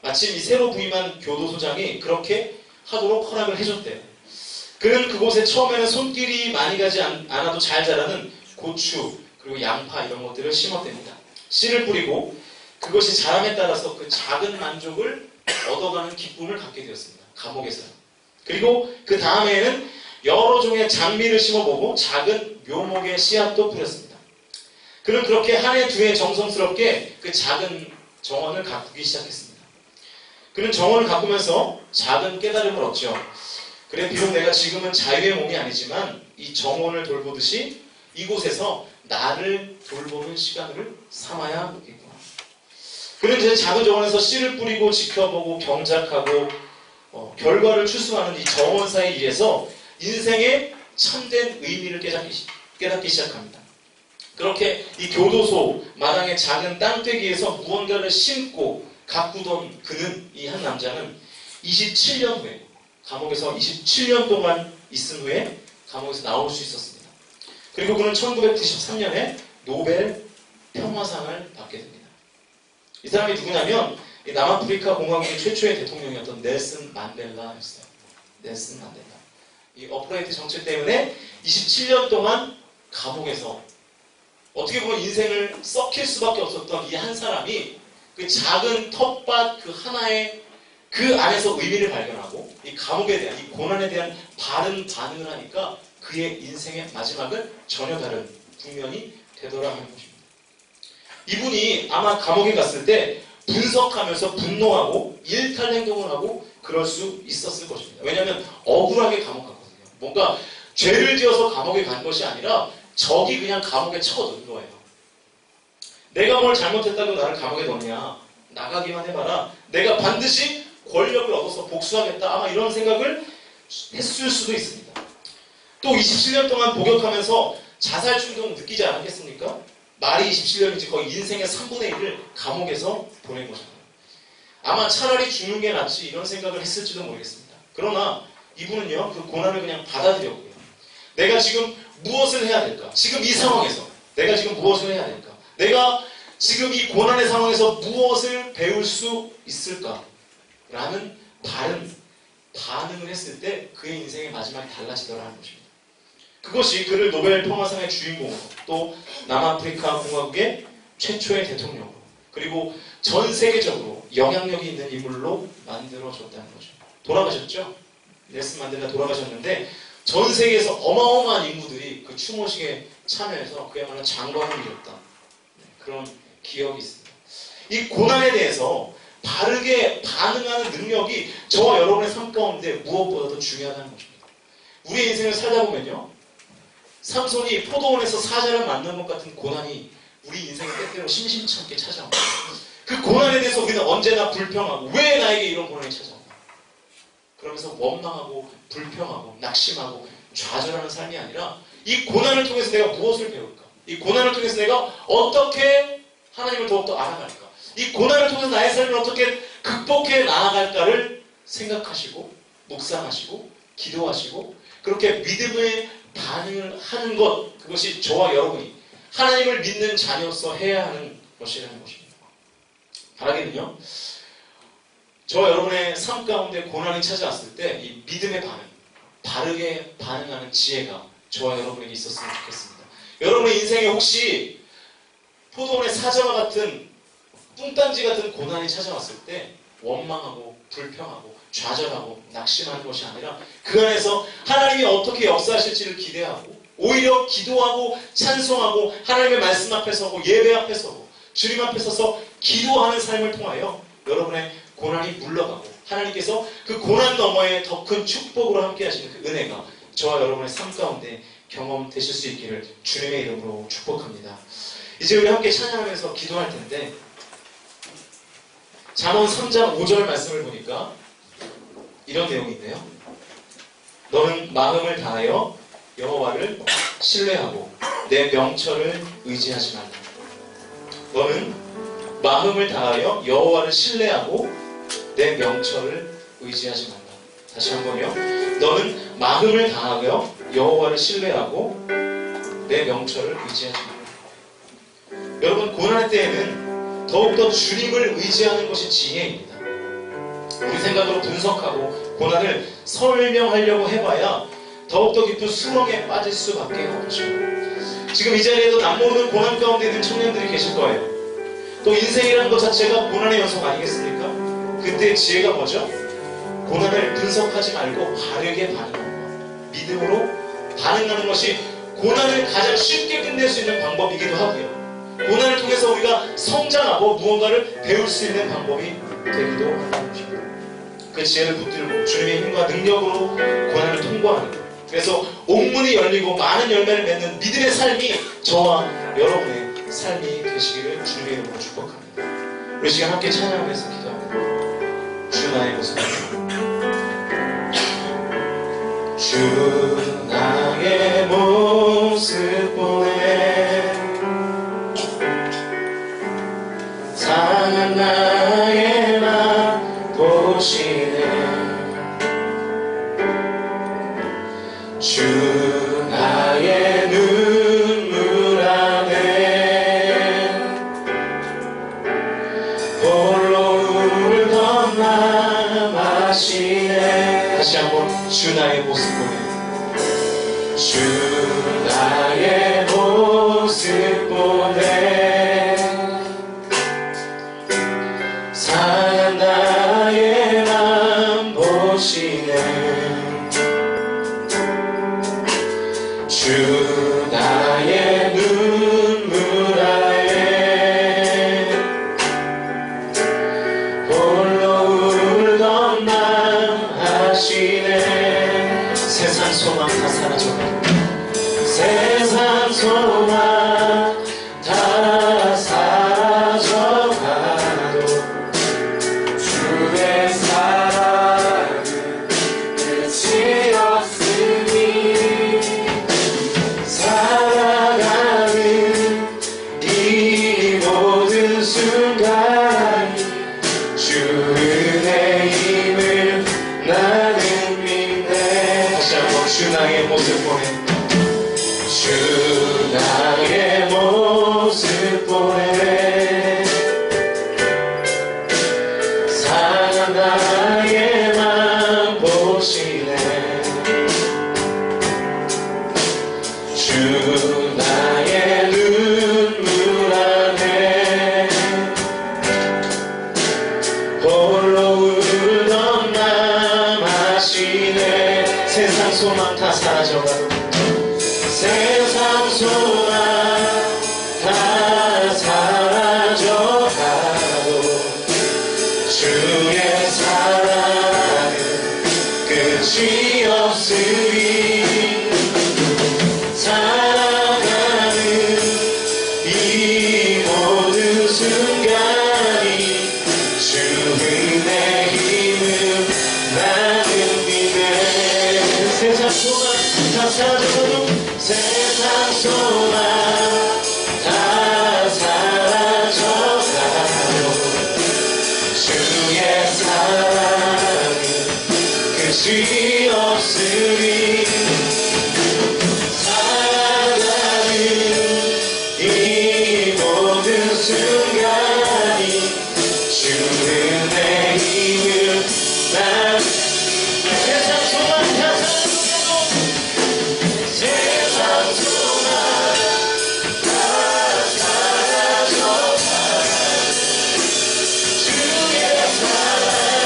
A: 마침 이 새로 부임한 교도소장이 그렇게 하도록 허락을 해줬대요. 그는 그곳에 처음에는 손길이 많이 가지 않아도 잘 자라는 고추 그리고 양파 이런 것들을 심었답니다. 씨를 뿌리고 그것이 자람에 따라서 그 작은 만족을 얻어가는 기쁨을 갖게 되었습니다. 감옥에서요. 그리고 그 다음에는 여러 종의 장미를 심어보고 작은 묘목의 씨앗도 뿌렸습니다. 그는 그렇게 한 해 두 해 정성스럽게 그 작은 정원을 가꾸기 시작했습니다. 그는 정원을 가꾸면서 작은 깨달음을 얻죠. 그래 비록 내가 지금은 자유의 몸이 아니지만 이 정원을 돌보듯이 이곳에서 나를 돌보는 시간을 삼아야겠구나. 그는 이제 작은 정원에서 씨를 뿌리고 지켜보고 경작하고 결과를 추수하는 이 정원사의 일에서 인생의 참된 의미를 깨닫기 시작합니다. 그렇게 이 교도소 마당의 작은 땅떼기에서 무언가를 심고 가꾸던 그는, 이 한 남자는 27년 후에 감옥에서 27년 동안 있은 후에 감옥에서 나올 수 있었습니다. 그리고 그는 1993년에 노벨 평화상을 받게 됩니다. 이 사람이 누구냐면 남아프리카 공화국의 최초의 대통령이었던 넬슨 만델라였어요. 넬슨 만델라. 이 어프라이트 정책 때문에 27년 동안 감옥에서 어떻게 보면 인생을 썩힐 수밖에 없었던 이 한 사람이 그 작은 텃밭 그 하나의 그 안에서 의미를 발견하고 이 감옥에 대한, 이 고난에 대한 바른 반응을 하니까 그의 인생의 마지막은 전혀 다른 국면이 되더라 하는 것입니다. 이분이 아마 감옥에 갔을 때 분석하면서 분노하고 일탈 행동을 하고 그럴 수 있었을 것입니다. 왜냐하면 억울하게 감옥 갔거든요. 뭔가 죄를 지어서 감옥에 간 것이 아니라 적이 그냥 감옥에 쳐넣은 거예요. 내가 뭘 잘못했다고 나를 감옥에 넣냐? 나가기만 해봐라. 내가 반드시 권력을 얻어서 복수하겠다. 아마 이런 생각을 했을 수도 있습니다. 또 27년 동안 복역하면서 자살 충동을 느끼지 않았겠습니까? 말이 27년이지 거의 인생의 3분의 1을 감옥에서 보낸 거잖아요. 아마 차라리 죽는 게 낫지 이런 생각을 했을지도 모르겠습니다. 그러나 이분은요, 그 고난을 그냥 받아들였고요. 내가 지금 무엇을 해야 될까? 지금 이 상황에서 내가 지금 무엇을 해야 될까? 내가 지금 이 고난의 상황에서 무엇을 배울 수 있을까? 라는 바른 반응을 했을 때 그의 인생의 마지막이 달라지더라는 것입니다. 그것이 그를 노벨 평화상의 주인공으로, 또 남아프리카 공화국의 최초의 대통령으로, 그리고 전 세계적으로 영향력이 있는 인물로 만들어졌다는 거죠. 돌아가셨죠? 넬슨 만델라 돌아가셨는데 전 세계에서 어마어마한 인구들이 그 추모식에 참여해서 그야말로 장관을 이뤘다. 그런 기억이 있습니다. 이 고난에 대해서 바르게 반응하는 능력이 저와 여러분의 삶 가운데 무엇보다도 중요하다는 것입니다. 우리의 인생을 살다 보면요, 삼손이 포도원에서 사자를 만난 것 같은 고난이 우리 인생에 때때로 심심치 않게 찾아옵니다. 그 고난에 대해서 우리는 언제나 불평하고 왜 나에게 이런 고난이 찾아오나, 그러면서 원망하고 불평하고 낙심하고 좌절하는 삶이 아니라 이 고난을 통해서 내가 무엇을 배울까? 이 고난을 통해서 내가 어떻게 하나님을 더욱더 알아갈까? 이 고난을 통해서 나의 삶을 어떻게 극복해 나아갈까를 생각하시고 묵상하시고 기도하시고 그렇게 믿음의 반응을 하는 것, 그것이 저와 여러분이 하나님을 믿는 자녀로서 해야 하는 것이라는 것입니다. 바라기는요, 저와 여러분의 삶 가운데 고난이 찾아왔을 때 이 믿음의 반응, 바르게 반응하는 지혜가 저와 여러분에게 있었으면 좋겠습니다. 여러분의 인생에 혹시 포도원의 사자와 같은 뚱딴지 같은 고난이 찾아왔을 때 원망하고 불평하고 좌절하고 낙심하는 것이 아니라 그 안에서 하나님이 어떻게 역사하실지를 기대하고 오히려 기도하고 찬송하고 하나님의 말씀 앞에 서고 예배 앞에 서고 주님 앞에 서서 기도하는 삶을 통하여 여러분의 고난이 물러가고 하나님께서 그 고난 너머에 더 큰 축복으로 함께 하시는 그 은혜가 저와 여러분의 삶 가운데 경험되실 수 있기를 주님의 이름으로 축복합니다. 이제 우리 함께 찬양하면서 기도할 텐데 잠언 3장 5절 말씀을 보니까 이런 내용이 있네요. 너는 마음을 다하여 여호와를 신뢰하고 내 명철을 의지하지 말라. 너는 마음을 다하여 여호와를 신뢰하고 내 명철을 의지하지 말라. 다시 한번요. 너는 마음을 다하여 여호와를 신뢰하고 내 명철을 의지하지 말라. 여러분, 고난의 때에는 더욱더 주님을 의지하는 것이 지혜입니다. 우리 생각으로 분석하고 고난을 설명하려고 해봐야 더욱더 깊은 수렁에 빠질 수밖에 없죠. 지금 이 자리에도 남모르는 고난 가운데 있는 청년들이 계실 거예요. 또 인생이라는 것 자체가 고난의 연속 아니겠습니까? 그때 지혜가 뭐죠? 고난을 분석하지 말고 바르게 반응하는 것, 믿음으로 반응하는 것이 고난을 가장 쉽게 끝낼 수 있는 방법이기도 하고요. 고난을 통해서 우리가 성장하고 무언가를 배울 수 있는 방법이 되기도 하는 것입니다. 그 지혜를 붙들고 주님의 힘과 능력으로 고난을 통과하는 것. 그래서 옥문이 열리고 많은 열매를 맺는 믿음의 삶이 저와 여러분의 삶이 되시기를 주님의 이름으로 축복합니다. 우리 시간 함께 찬양하면서 기도합니다. 주 나의 모습, 주 나의 모습 보내 상한 나의 맘 보시네. 주 나의 눈물 안에 홀로 울던 나 마시네. 다시 한번 주 나의 모습 보내. 주 나의 모습 보내 상한 나의 맘 보시네. 주 나의 눈물 아래 홀로 울던 나 아시네. 세상 소망 다 사라져가도 세상 소망 다 사라져가도 주의 사랑은 끝이 없으니 살아가는 이 모든 순간이 주 은혜임을 나는 믿네. 다시 한번 주 나의 모습 보내. 주 나의 모습 보내 상한 나의 맘 보시네. 주 나의 눈물 안에 홀로 울던 나 마시네. 세상 소망 다 사라져가도 세상 소망 다 사라져가도 주의 사랑은 끝이 없으리. 살아가는 이 모든 순간이 주 은혜 힘을 나는 믿네. 세상 소망 다 사라져도 세상 소망 다 사라져가도 주의 사랑은 끝이 없으리. 살아가는 이 모든 순간이 주 은혜 힘을 난 세상 소망 다 사라져도 세상 소망 다 사라져가도 주의 사랑은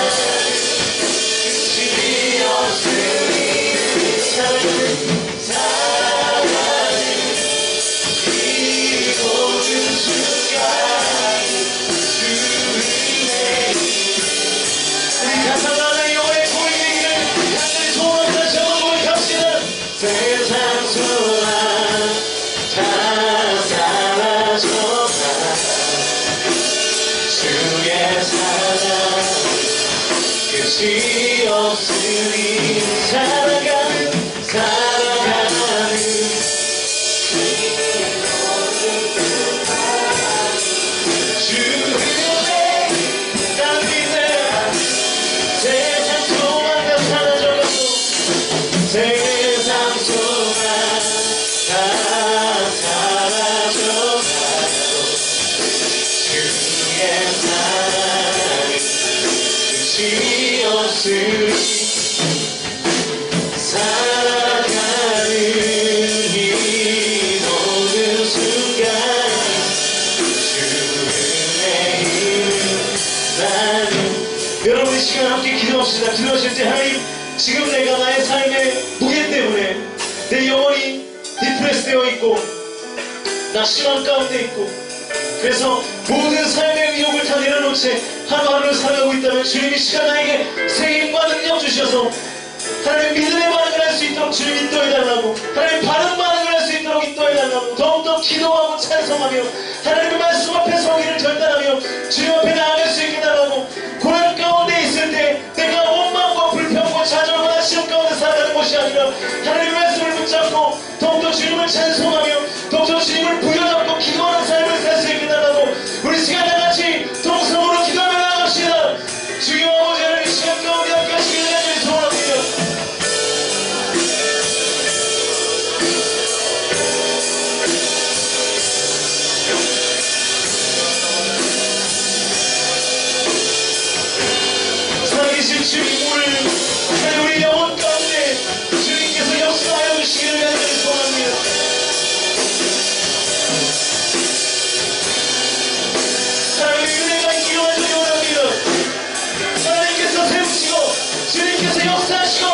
A: 끝이 없으니. 살아가는 이 모든 순간이 주 은혜. 우리 가사나라 영원의 고인에게는 하늘의 소원 다시 한번 고백합시다. 세상 소망 다 사라져가 주의 사랑 끝이 없으니. 살아가는 주 은혜 난 믿네. 세상 소망 다 사라져가도 세상 소망 다 사라져가도 주의 사랑은 끝이 없으니. 살아가는 이 모든 순간이 주 은혜 힘을 나는. 여러분 이 시간 함께 기도합시다. 기도하실 때 하나님 지금 내가 나의 삶에 무게 때문에 내 영혼이 디프레스 되어 있고 낙심한 가운데 있고, 그래서 모든 삶의 위협을 다 내려놓은 채 하루하루를 살아가고 있다면 주님이 시간 나에게 새 힘과 능력 주셔서 하나님 믿음의 반응을 할 수 있도록 주님 인도해달라고, 하나님 바른 반응을 할 수 있도록 인도해달라고, 더욱더 기도하고 찬송하며 하나님의 말씀 앞에 서기를 결단하며 주님 앞에 나아갈 수 있게 달라고. 고난 가운데 있을 때 내가 원망과 불평과 좌절과 낙심 가운데 살아가는 것이 아니라 하나님의 말씀을 붙잡고 더욱더 주님을 찬송하며 더욱더 주님을 부여잡고 기도하는 삶을 살 수 있게 달라고. 우리 시간 다같이 동성으로 기도하며 나아갑시다. 주여 아버지 하나님, 이 시간 가운데 함께 하시길 간절히 소원합니다. 살아계신 주님, 오늘 하나님 우리 영혼 가운데 주님께서 역사하여 주시기를 간절히 소원합니다. 하나님의 은혜가 있기를 간절히 원합니다. 하나님께서 세우시고 주님께서 역사하시고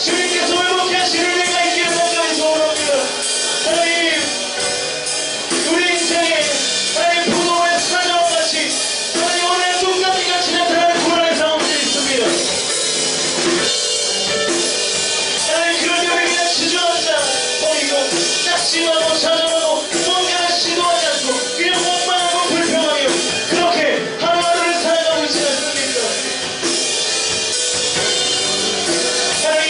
A: 주님께서 회복케 하시는 은혜가 있기를 간절히 소원합니다. 하나님, 우리 인생에 하나님 포도원의 사자와 같이 하나님 오늘 동감이같이 나타나는 고난의 상황들이 있습니다. 하나님, 그럴 때 우리 그냥 주저앉아 버리고 낙심하고 좌절하고 뭔가를 시도하지 않고 그냥 원망하고 불평하며 그렇게 하루하루를 살아가고 있지 않습니까? 하나님,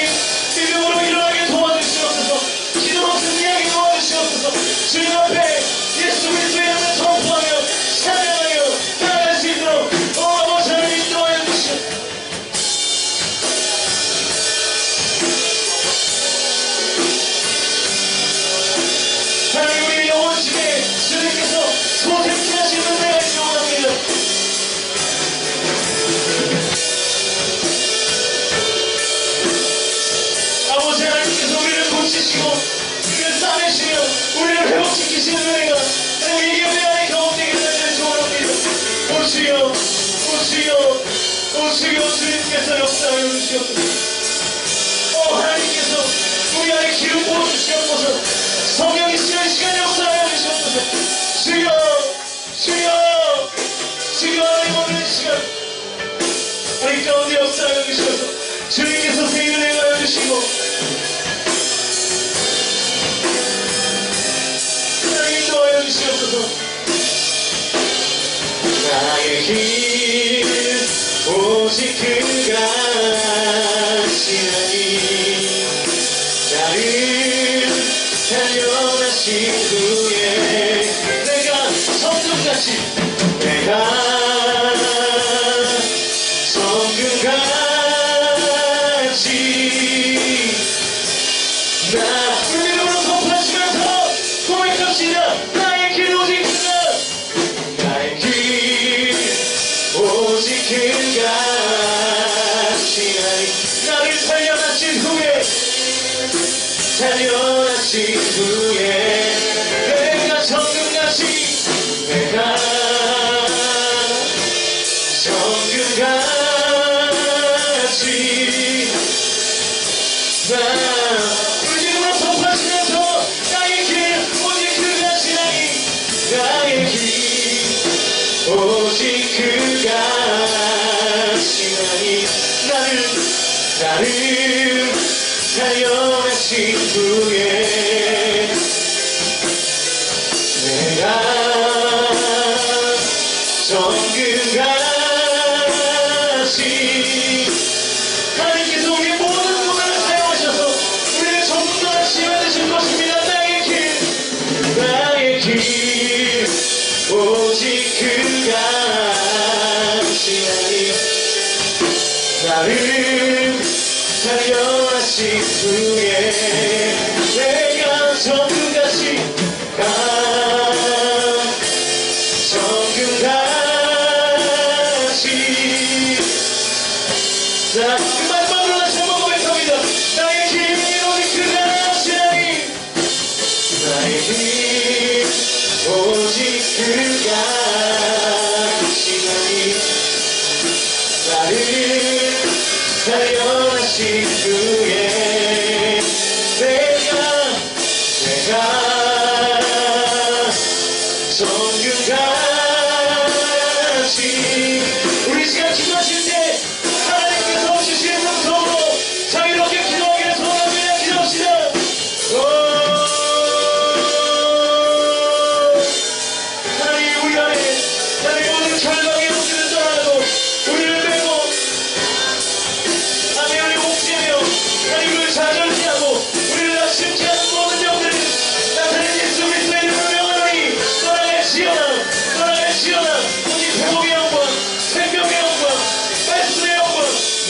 A: 믿음으로 일어나게 도와주시옵소서. 기도로 승리하게 도와주시옵소서. 주님 앞에 예수 그리스도의 이름을 선포하며 찬양하며 나아갈 수 있도록 아버지 하나님 인도하여 주시옵소서. 하나님, 우리 영혼 중에 주님께서 소생케 하시는 은혜가 있기를 원합니다. 아버지 하나님께서 우리를 고치시고 우리를 싸매시며 우리를 회복시키시는 은혜가 하나님 이게 우리 안에 경험되게 되는 소원합니다. 오 주여, 오 주여, 오 주여, 주님께서 역사하여 주시옵소서. 하나님께서 우리 안에 기름 부어주시옵소서. 성령이 시간 역사하여 주시옵소서. 주여, 주여, 주여, 하나님 오늘 이 시간 우리 가운데 역사하여 주시옵소서. 주님께서 새 은혜를 하여 주시고 하나님 인도하여 주시옵소서. 나의 길 오직 그가 하시나니 나를 단련하신 후에 내가 성금같이 나 불미름으로 선포하시면서 고백합시다. 나의 길 오직 그가, 나의 길 오직 그가 하시나니 나를 단련하신 후에 내가 정금같이 불기름으로 선포하시면서 나의 길 오직 그가 하시나니 나의 길 오직 그가 하시나니 나를 단련하신 후에 내가 정금같이 하나님께서 우리의 모든 고난을 사용하셔서 우리를 전문가같이 만드실 것입니다. 나의 길 오직 그가 하시나니 나를 단련하신 후에 내가 정금같이 자, 그 마지막으로 다시 한번 고백합니다. 나의 길 오직 그가 하시나니 나의 길 오직 그가 하시나니 나를 단련하신 후에 그 절망의 우리를 떠나고 우리를 메고 아멘 우리 목재며 하나님 그 좌절케하고 우리를 낙심케 하는 모든 영들을 나타낸 예수 그리스도의 이름으로 명하노니 떠나갈지어다 오직 회복의 영광 생명의 영광 말씀의 영광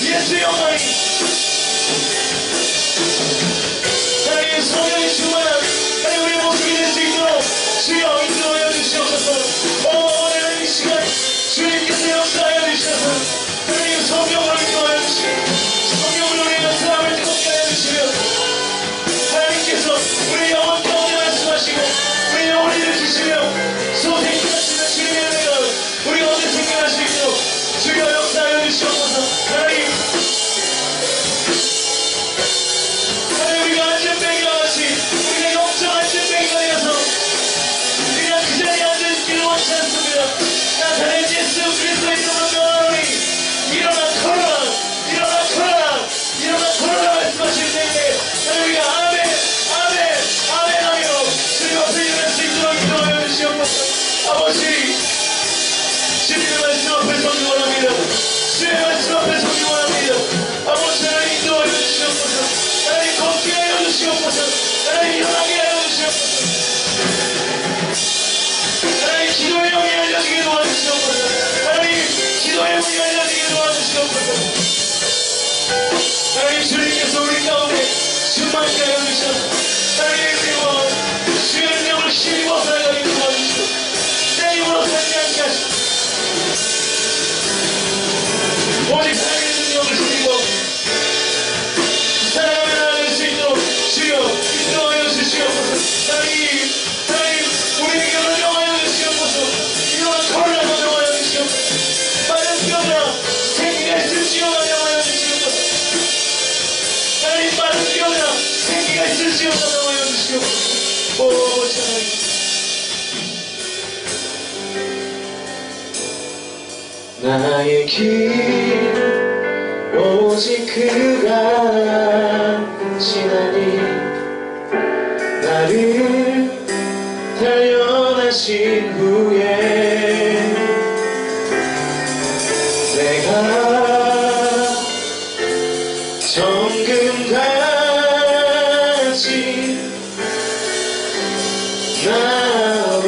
A: 예수의 영광이 하나님의 성령이 충만한 하나님 우리의 모습이 될 수 있도록 주여 인도하여 주시옵소서. 오늘 이 시간 주님께서 역사하여 주셔서 하나님 성령으로 인도하여 주시고 성령으로 우리가 사람을 뜨겁게 하여 주시며 하나님께서 우리 영혼 가운데 말씀하시고 우리 영혼을 일으키시며 소생이 하시는 주님의 은혜가 우리 가운데 생겨날 수 있도록 주여 역사하여 주시옵소서. 하나님 우리가 안전뱅이와 같이 우리가 영적 안전뱅이가 되어서 그냥 그 자리에 앉아있기를 원치 않습니다. 나타낸 예수 그리스도의 이름으로 명하노니 일어나 걸어라 일어나 걸어라 일어나 걸어라 말씀하실 때에 우리가 아멘 아멘 아멘 하며 주님 앞에 일어날 수 있도록 인도하여 주시옵소서. 아버지 주님의 말씀 앞에 서기 원합니다. 주의 말씀 앞에 서기 원합니다. 아버지 하나님 인도하여 주시옵소서. 하나님 걷게 하여 주시옵소서. 하나님 일어나게 하여 주시옵소서. 하나님 기도의 영이 알려지게 도와주시옵소서. 하나님 기도의 문이 알려지게 도와주시옵소서. 하나님 주님께서 우리 가운데 충만케 하여 주셔서 하나님의 그리워 주의 능력을 힘입어 살아가게 도와주시고 내 힘으로 살지 않게 하시고 오직 하나님의 능력을 힘입어 살아가며 나아갈 수 있도록 주여 인도하여 주시옵소서. 하나님 우리에게 명하여 주시옵소서. 일어나 걸으라 명하여 주시옵소서. 빠른 뛰어라 생기가 있을지어다 명하여 주시옵소서. 하나님 빠른 뛰어라 생기가 있을지어다 명하여 주시옵소서. 오 하나님 나의 길 오직 그가 지나니 나를 단련하신 후에 내가 정금같이 나로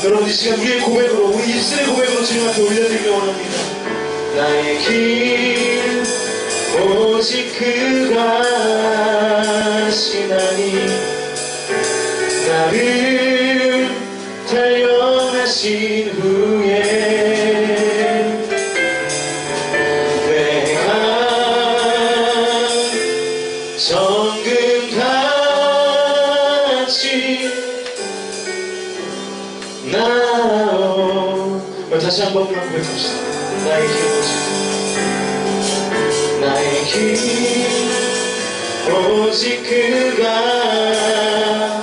A: 여러분 이 시간 우리의 고백으로 우리 입술의 고백으로 주님 앞에 올려드리기 원합니다. 나의 길 오직 그가 지나니 나를 단련하신 후에 내가 정금같이 나오 다시 한 번만 고백합시다. 나의 길 오직 나의 길 오직 그가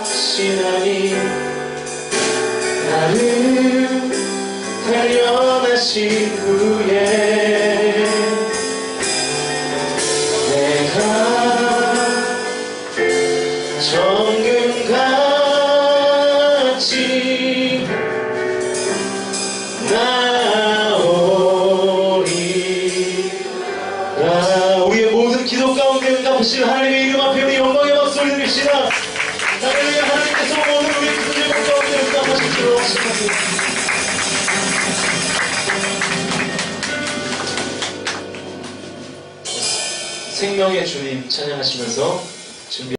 A: 지나니 나를 단련하신 후에 내가 정금같이 나오리라. 우리의 모든 기도 가운데 응답하신 하나님의 이름 앞에 우리 영광의 박수를 드립시다. 할렐루야. 하나님께서 모든 우리 기도 제목 가운데 응답하신 줄 확신합니다. 생명의 주님 찬양하시면서 준비